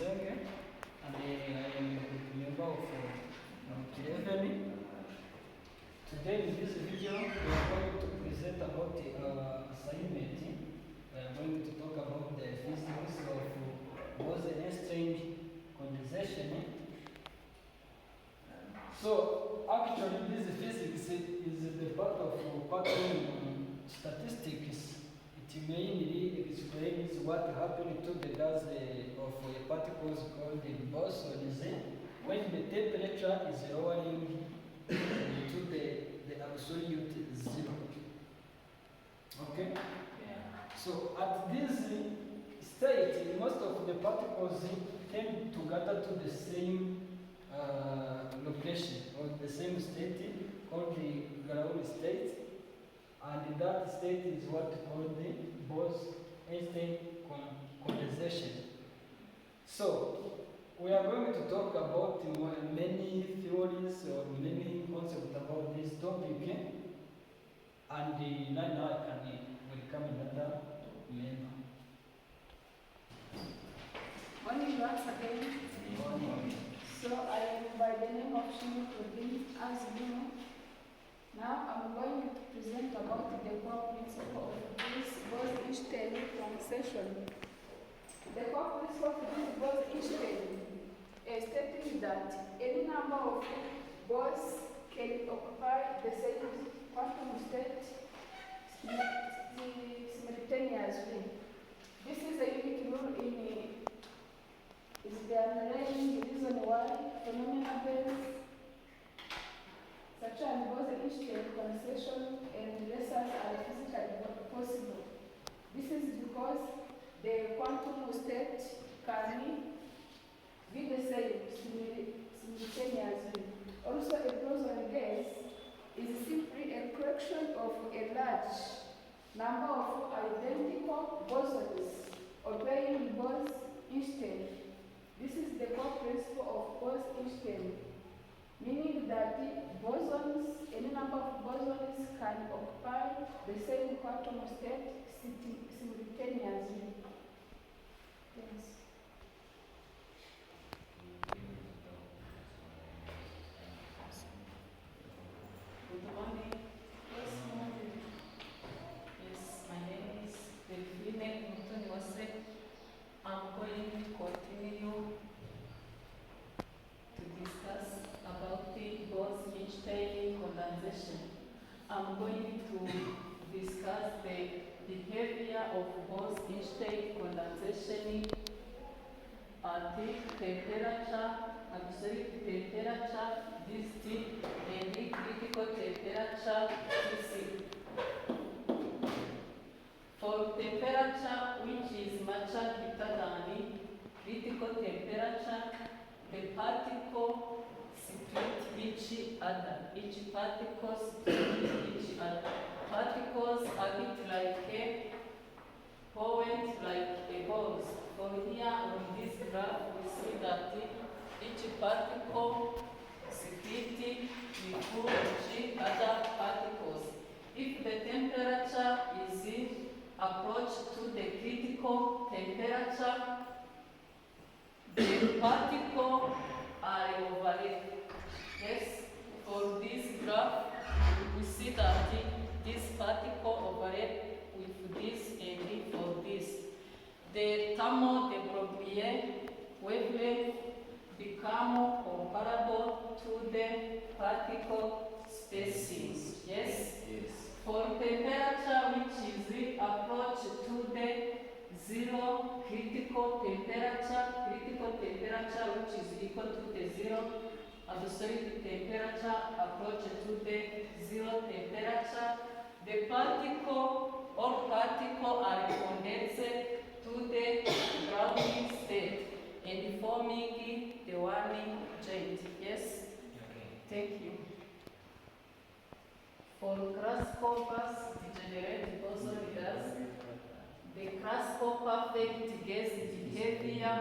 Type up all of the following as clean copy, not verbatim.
and I am a member of Unit 11. Today in this video we are going to present about assignment. We are going to talk about the physics of Bose Einstein Condensation. So actually this physics is the part of quantum statistics. It mainly explains what happened to the gas of particles called bosons when the temperature is lowering to the absolute zero. Okay? Yeah. So at this state, most of the particles tend to gather to the same location or the same state called the ground state. And that state is what called the Bose Einstein Condensation. So we are going to talk about many theories or many concepts about this topic, and now I can welcome another member. Morning once again. Morning. So I am by the name of Shimi Kodin, as you know. Now I'm going to present about the core principle of this Bose Einstein Condensation. The core principle of this Bose Einstein is stating that any number of Bose can occupy the same quantum state simultaneously. This is a unique rule is the underlying reason why phenomena based such as Bose Einstein condensation and lasers are physically possible. This is because the quantum state can be the same simultaneously. Also, a boson gas is simply a collection of a large number of identical bosons obeying Bose Einstein. This is the core principle of Bose Einstein, meaning that bosons, any number of bosons can occupy the same quantum state simultaneously. Yes. Good morning. Yes, morning. Yes, my name is Delphine Mutoniwase. I'm going to continue to discuss about the Bose Einstein condensation. I'm going to discuss the behavior of Bose Einstein condensation at the temperature, absolute temperature, this T, and the critical temperature, Tc. For temperature which is much greater than the critical temperature, the particle split each other. Each particle split each other. Particles act like a point, like a balls. For here on this graph, we see that each particle split with each other particles. If the temperature is approach to the critical temperature, the particles are overlapped. Yes, for this graph, we see that this particle overlap with this and for this. The thermal de Broglie wavelength become comparable to the particle species. Yes? Yes. For temperature which is approach to the zero critical temperature which is equal to the zero absolute temperature approach to the zero temperature, the particle or particle are condensed to the grounding state and forming the warming jet. Yes? Okay. Thank you. For Kraskopper's degenerate boson gas, the Kraskopper-perfect gas behavior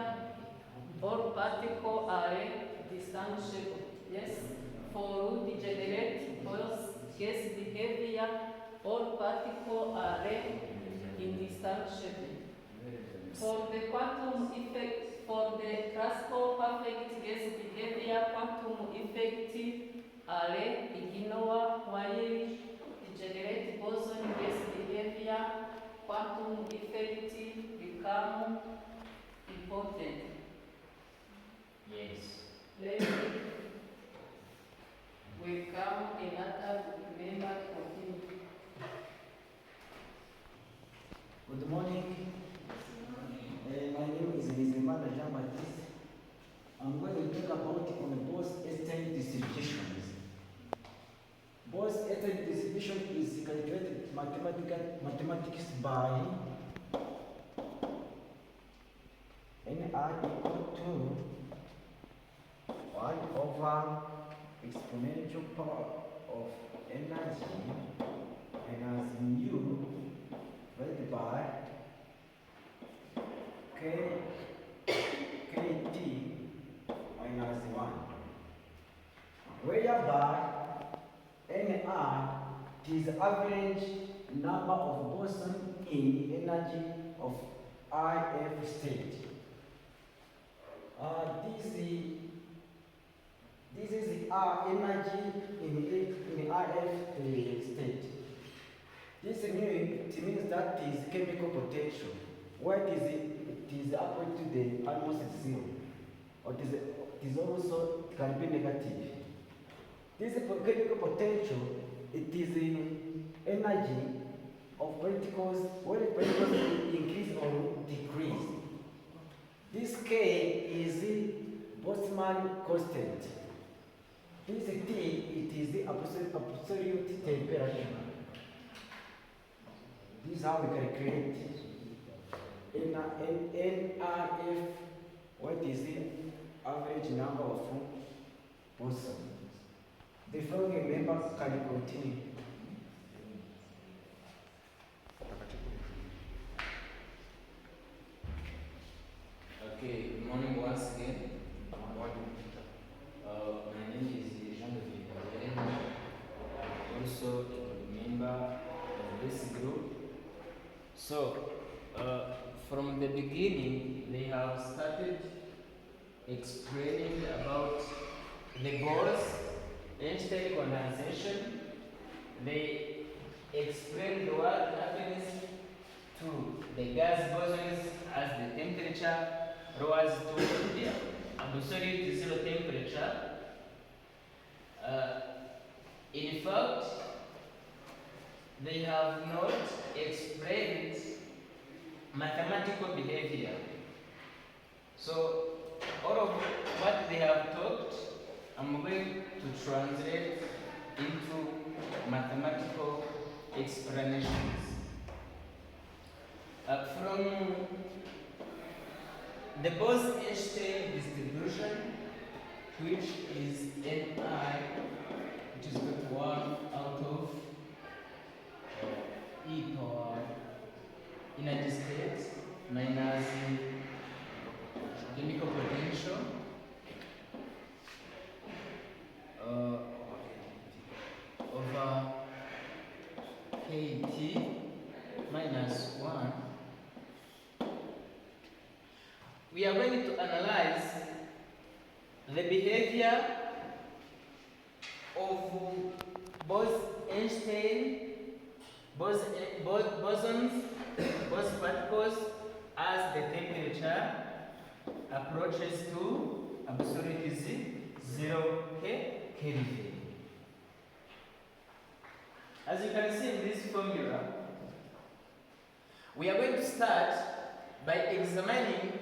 or particle are distinguishable. Yes? For degenerate gas behavior, all particles are indistinguishable. For the quantum effect, For the classical perfect gas behavior, quantum effect are ignored while the generate boson gas behavior, quantum effect become important. Yes. Let we come another member continue. Good morning. My name is Nizimana Jean-Baptiste. I'm going to talk about on the Bose Einstein distributions. Bose Einstein distribution is calculated mathematics by Ni equal to 1 over exponential power of energy minus mu divided by kT minus 1, whereby Ni is the average number of boson in energy of IF state. This is our energy in IF state. This means that is chemical potential. Why it is equal to the almost zero, or it is also can be negative. This chemical potential, it is in energy of particles when particles increase or decrease. This K is Boltzmann constant. This T, it is the absolute temperature. This is how we calculate NRF, what is the average number of boson. The following members can continue. Okay, good morning once again. My name is Jean-David. Also a member of this group. So, from the beginning, they have started explaining about the Bose Einstein condensation. They explained what happens to the gas bosons as the temperature rose to the absolute zero temperature. In fact, they have not explained mathematical behavior. So, all of what they have talked, I'm going to translate into mathematical explanations. From the Bose Einstein distribution, which is Ni, which is equal to 1 out of e power energy state minus chemical potential over kT minus 1. We are going to analyze the behavior of Bose Einstein bosons, Bose particles, as the temperature approaches to absolute zero Kelvin. As you can see in this formula, we are going to start by examining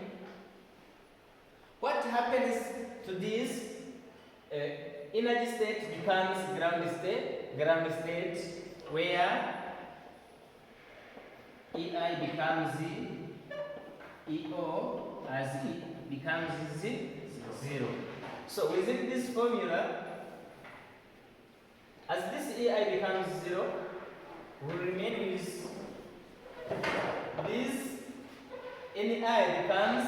what happens to this energy state becomes ground state where EI becomes EO as it becomes zero. So within this formula, as this EI becomes zero, we remain with this NI becomes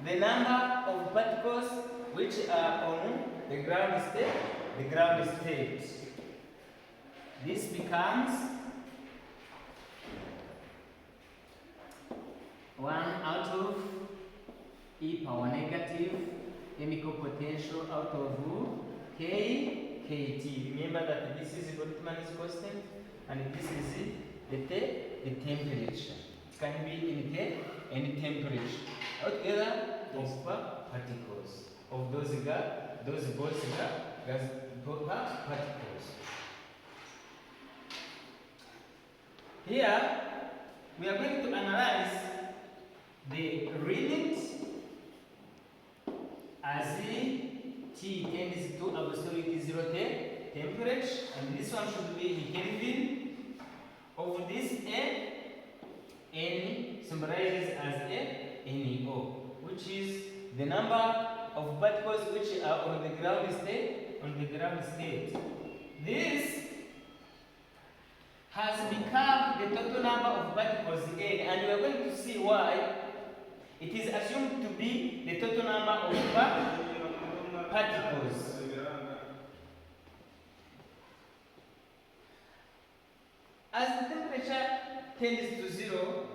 the number of particles which are on the ground state. This becomes 1 out of E power negative chemical potential out of K, KT. Remember that this is Boltzmann's constant and this is the temperature. It can be any temperature. Altogether of particles. Of those Bose gas particles. Here we are going to analyze the limit as T tends to absolute zero temperature, and this one should be in Kelvin of this N symbolizes as NO, which is the number of particles which are on the ground state. This has become the total number of particles N, and we are going to see why it is assumed to be the total number of particles. As the temperature tends to zero,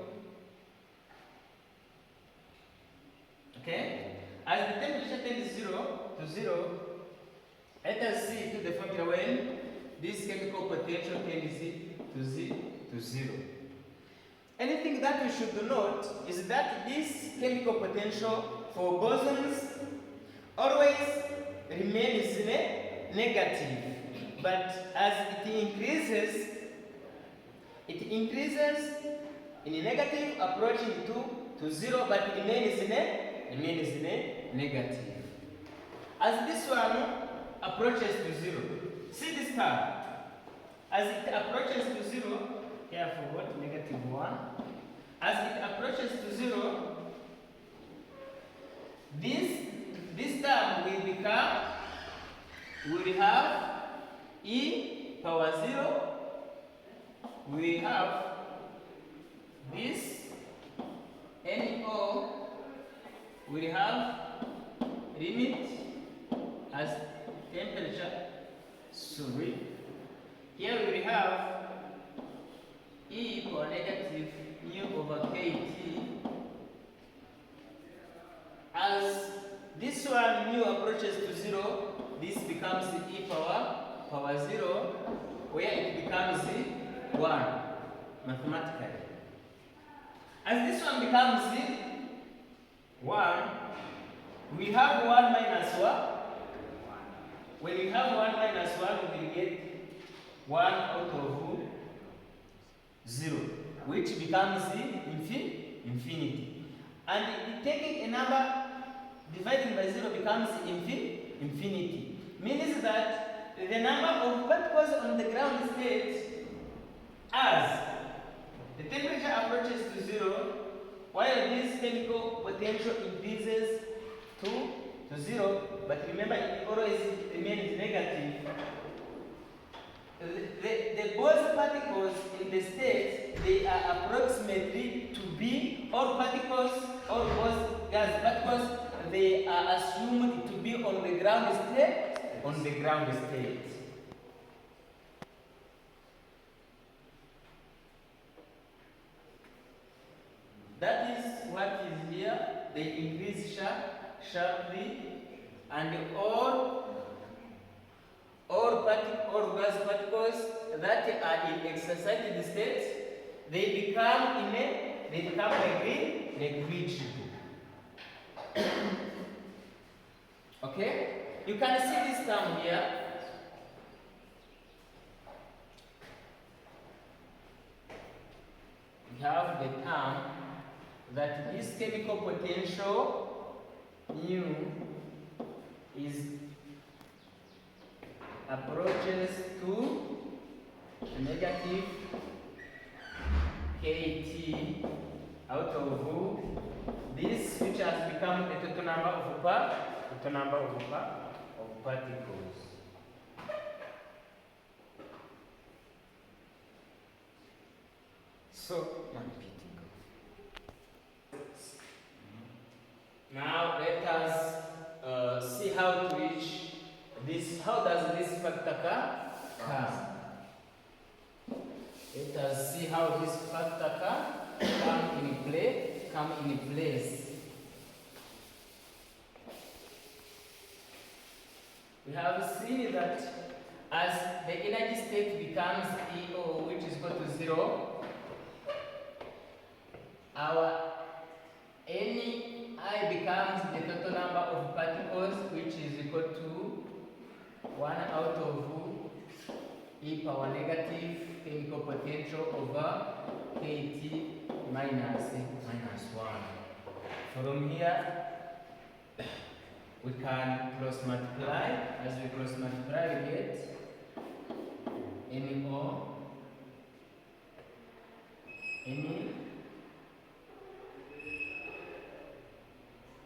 okay? As the temperature tends to zero, let us see to the formula when this chemical potential tends to zero. Anything that we should note is that this chemical potential for bosons always remains negative, but as it increases in negative, approaching to zero, but remains negative. As this one approaches to zero, see this term. As it approaches to zero, here for what? -1. As it approaches to zero, this term will have E power 0. We have this NO will have limit as temperature. Sorry. Here we have E power negative mu over KT. As this one mu approaches to zero, this becomes E power 0, where it becomes 1 mathematically. As this one becomes 1, we have 1 minus 1. When we have 1 minus 1, we will get 1 out of 0, which becomes infinity. And taking a number dividing by 0 becomes infinity. Means that the number of particles on the ground state, as the temperature approaches to 0, while this chemical potential increases to 0, but remember it always remains negative. The Bose particles in the state, they are approximately to be all particles, all Bose gas particles, they are assumed to be on the ground state. That is what is here. They increase sharply, and all gas particles that are in exercised state, they become negligible. Okay, you can see this term here. We have the term that this chemical potential mu is approaches to negative KT out of this, which has become the total number of particles. So, now let us see how to reach this. How does this factor come? Let us see how this factor come in place. we have seen that as the energy state becomes EO, which is equal to 0, our any I becomes the total number of particles, which is equal to 1 out of E power negative chemical potential over kT minus 1. From here, we can cross multiply. As we cross multiply, we get NO, N,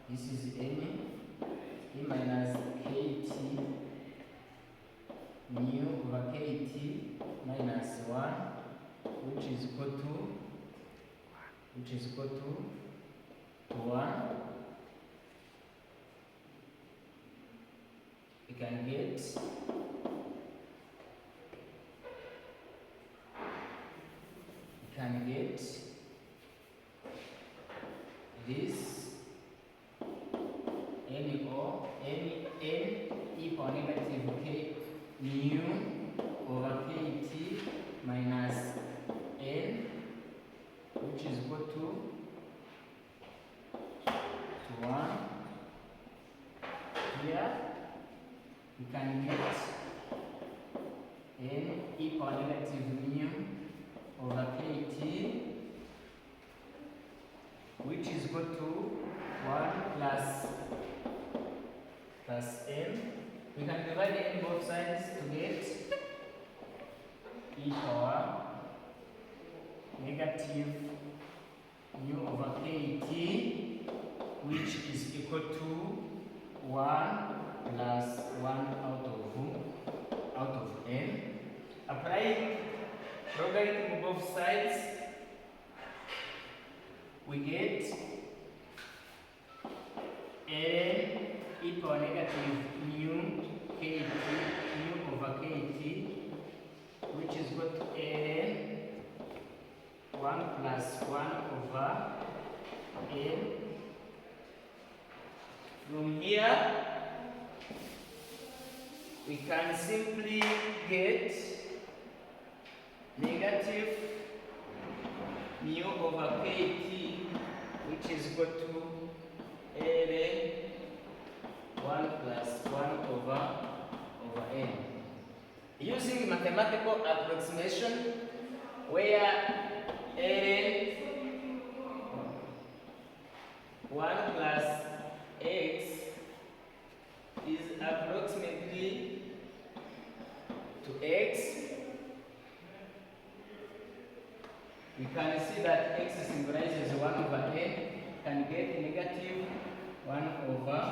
this is N, E minus KT mu over KT minus 1, which is equal to 1. We can get this NO, N E power negative K mu over KT minus N, which is equal to 1. Here we can get N E power negative mu over KT, which is equal to 1 plus N. We can divide N both sides to get E power negative mu over KT, which is equal to 1 plus 1 out of N. Applying logarithm both sides, we get N E power negative mu over KT, which is equal to N 1 plus 1 over N. From here, we can simply get negative mu over KT, which is equal to N 1 plus 1 over N. Using mathematical approximation, where N 1 plus x is approximately to x, we can see that x symbolizes 1 over n, can get negative 1 over,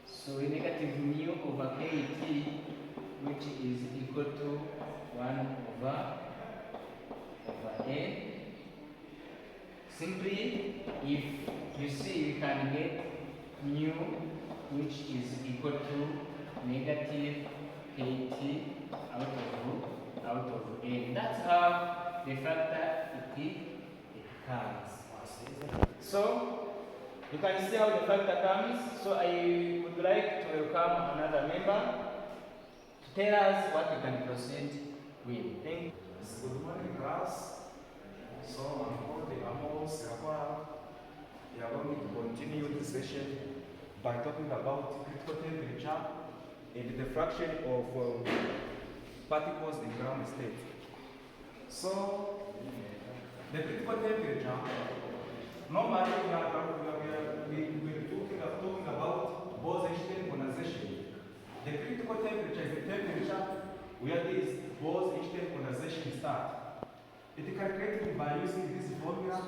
so negative mu over kt, which is equal to 1 over n. Simply, if you see, we can get mu, which is equal to negative kt out of n. That's how the factor it comes. So you can see how the factor comes. So I would like to welcome another member to tell us what we can proceed with. Thank you. Good morning, class. So I'm called Amos Rapara. We are going to continue the session by talking about critical temperature and the fraction of particles in ground state. So the critical temperature, normally we're talking about Bose Einstein condensation. The critical temperature is the temperature where this Bose Einstein condensation starts. It is calculated by using this formula.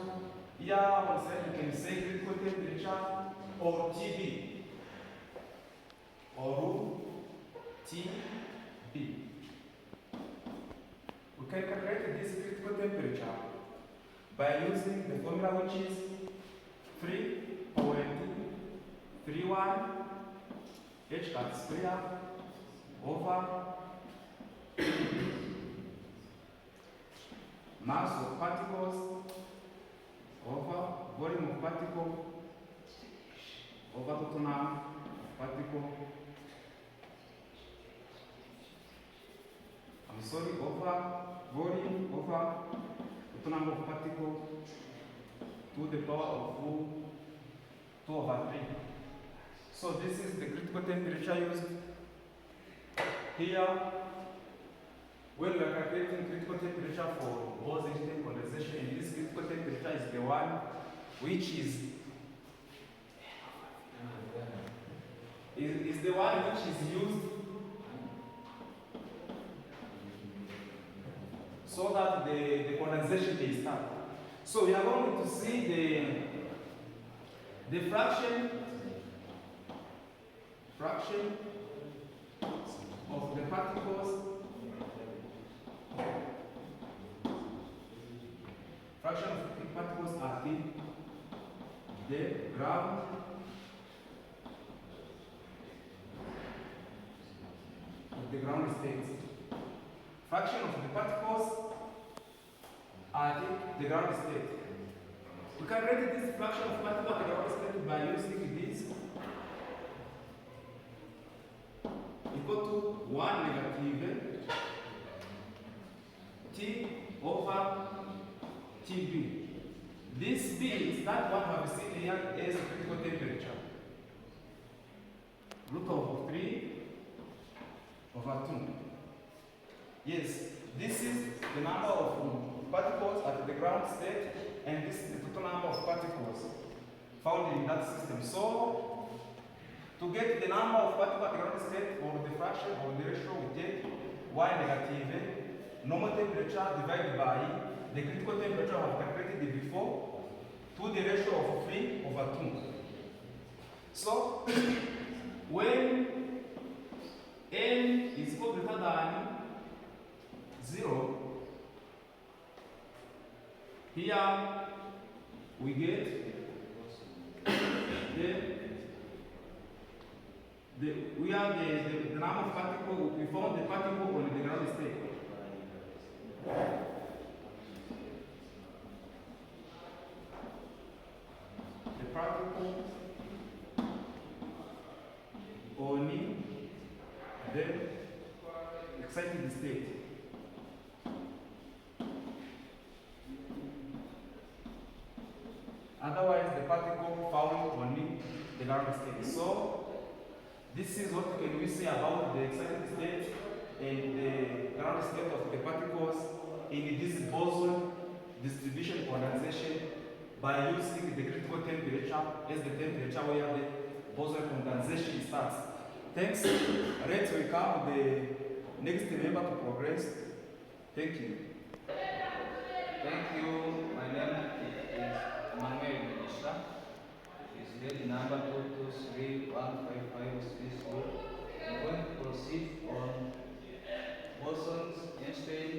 Here on side you can say critical temperature or TB or TB. We can calculate this critical temperature by using the formula, which is 3.31 h cut square over mass of particles over volume of particle over total number of particle sorry, over volume over the number of particles to the power of 2 over 3. So this is the critical temperature used here. When we are calculating critical temperature for Bose Einstein condensation, and this critical temperature is the one which is the one which is used so that the condensation may start. So we are going to see the fraction of the particles. Fraction of the particles at the ground state. Fraction of the particles at the ground state. We can write this fraction of particles at the ground state by using this equal to 1 negative T over TB. This B is that one we have seen here as critical temperature. Root over 3 over 2. Yes, this is the number of particles at the ground state, and this is the total number of particles found in that system. So, to get the number of particles at the ground state, or the fraction, or the ratio, we take Y negative normal temperature divided by the critical temperature I have calculated before to the ratio of 3 over 2. So, when n is equal greater than 0, here we get the number of particles. We found the particle on the ground state. The particle on the excited state. Otherwise, the particle found on the ground state. So, this is what can we say about the excited state and the ground state of the particles in this boson distribution condensation by using the critical temperature as the temperature where the boson condensation starts. Thanks. Let's welcome the next member to progress. Thank you. Thank you. My name is Manuel Isha. It's head number 2231556. I'm going to proceed on Bose Einstein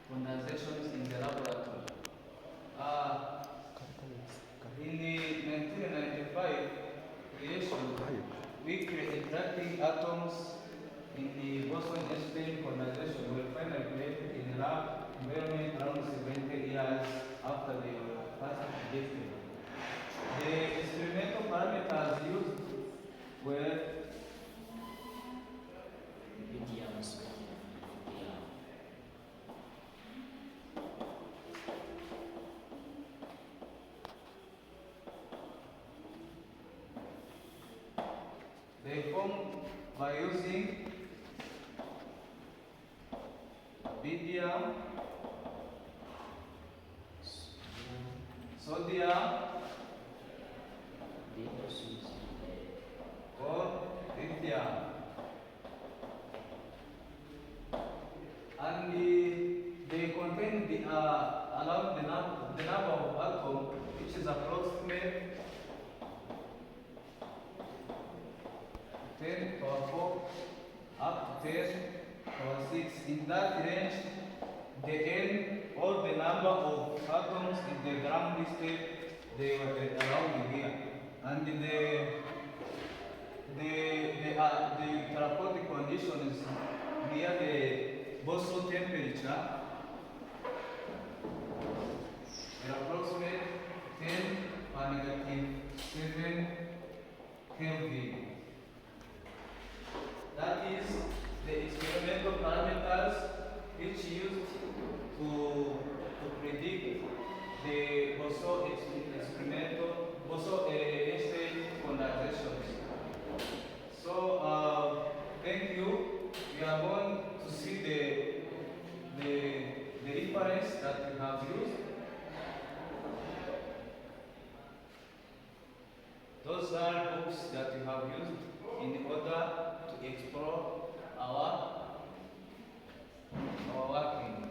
condensations in the laboratory. In the 1995 creation, we interacting atoms in the Bose Einstein condensation were finally created in the lab environment around 70 years after they were first detected. The experimental parameters used were they formed by using barium, sodium, or lithium. And they contain around the number of atoms, which is approximately 10 power 4 up to 10 power 6. In that range, the n or the number of atoms in the ground state, they were around here. And the therapeutic condition is near the Bose temperature, approximately 10 per negative 7 Kelvin. That is the experimental parameters reference that we have used. Those are books that we have used in order to explore our working.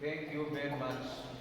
Thank you very much.